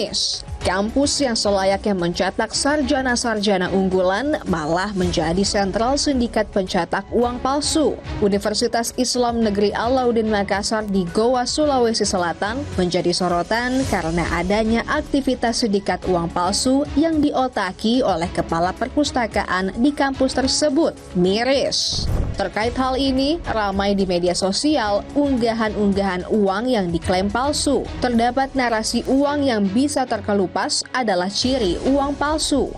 Miris, kampus yang selayaknya mencetak sarjana-sarjana unggulan malah menjadi sentral sindikat pencetak uang palsu. Universitas Islam Negeri Alauddin Makassar di Goa, Sulawesi Selatan menjadi sorotan karena adanya aktivitas sindikat uang palsu yang diotaki oleh kepala perpustakaan di kampus tersebut, Miris. Terkait hal ini, ramai di media sosial unggahan-unggahan uang yang diklaim palsu. Terdapat narasi uang yang bisa terkelupas adalah ciri uang palsu.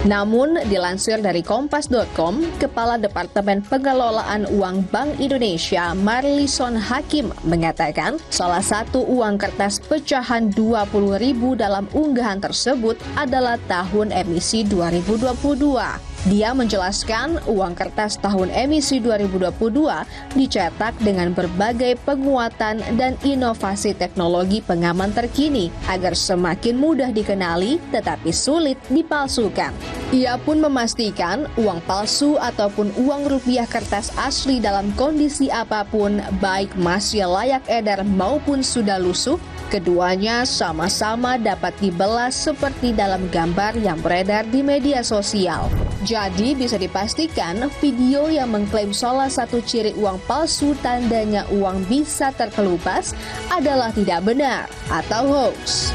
Namun, dilansir dari Kompas.com, Kepala Departemen Pengelolaan Uang Bank Indonesia, Marlison Hakim, mengatakan salah satu uang kertas pecahan 20.000 dalam unggahan tersebut adalah tahun emisi 2022. Dia menjelaskan uang kertas tahun emisi 2022 dicetak dengan berbagai penguatan dan inovasi teknologi pengaman terkini agar semakin mudah dikenali tetapi sulit dipalsukan. Ia pun memastikan uang palsu ataupun uang rupiah kertas asli dalam kondisi apapun, baik masih layak edar maupun sudah lusuh, keduanya sama-sama dapat dibelah seperti dalam gambar yang beredar di media sosial. Jadi bisa dipastikan video yang mengklaim salah satu ciri uang palsu tandanya uang bisa terkelupas adalah tidak benar atau hoax.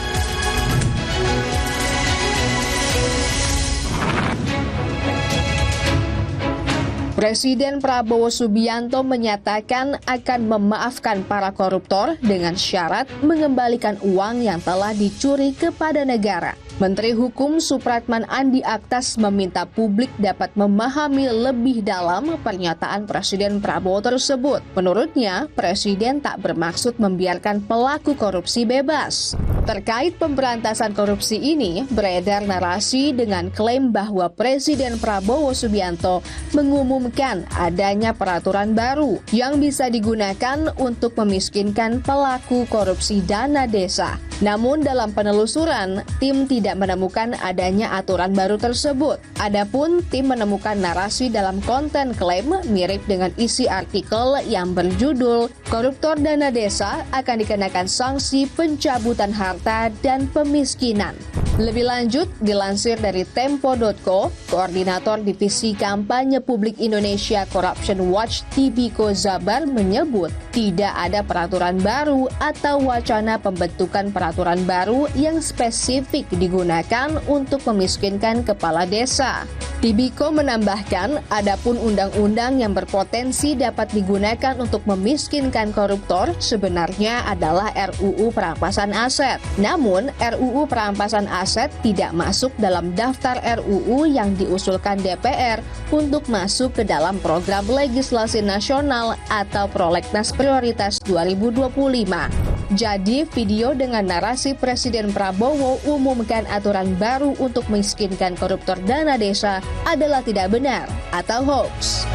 Presiden Prabowo Subianto menyatakan akan memaafkan para koruptor dengan syarat mengembalikan uang yang telah dicuri kepada negara. Menteri Hukum Supratman Andi Aktas meminta publik dapat memahami lebih dalam pernyataan Presiden Prabowo tersebut. Menurutnya, Presiden tak bermaksud membiarkan pelaku korupsi bebas. Terkait pemberantasan korupsi ini, beredar narasi dengan klaim bahwa Presiden Prabowo Subianto mengumumkan adanya peraturan baru yang bisa digunakan untuk memiskinkan pelaku korupsi dana desa. Namun dalam penelusuran, tim tidak menemukan adanya aturan baru tersebut. Adapun tim menemukan narasi dalam konten klaim mirip dengan isi artikel yang berjudul "Koruptor Dana Desa akan dikenakan sanksi pencabutan harta dan pemiskinan". Lebih lanjut, dilansir dari Tempo.co, Koordinator Divisi Kampanye Publik Indonesia Corruption Watch Tibiko Zabar menyebut tidak ada peraturan baru atau wacana pembentukan peraturan baru yang spesifik digunakan untuk memiskinkan kepala desa. Tibiko menambahkan, adapun undang-undang yang berpotensi dapat digunakan untuk memiskinkan koruptor sebenarnya adalah RUU Perampasan Aset. Namun, RUU Perampasan Aset tidak masuk dalam daftar RUU yang diusulkan DPR untuk masuk ke dalam program legislasi nasional atau Prolegnas Prioritas 2025. Jadi, video dengan narasi Presiden Prabowo umumkan aturan baru untuk memiskinkan koruptor dana desa adalah tidak benar atau hoax.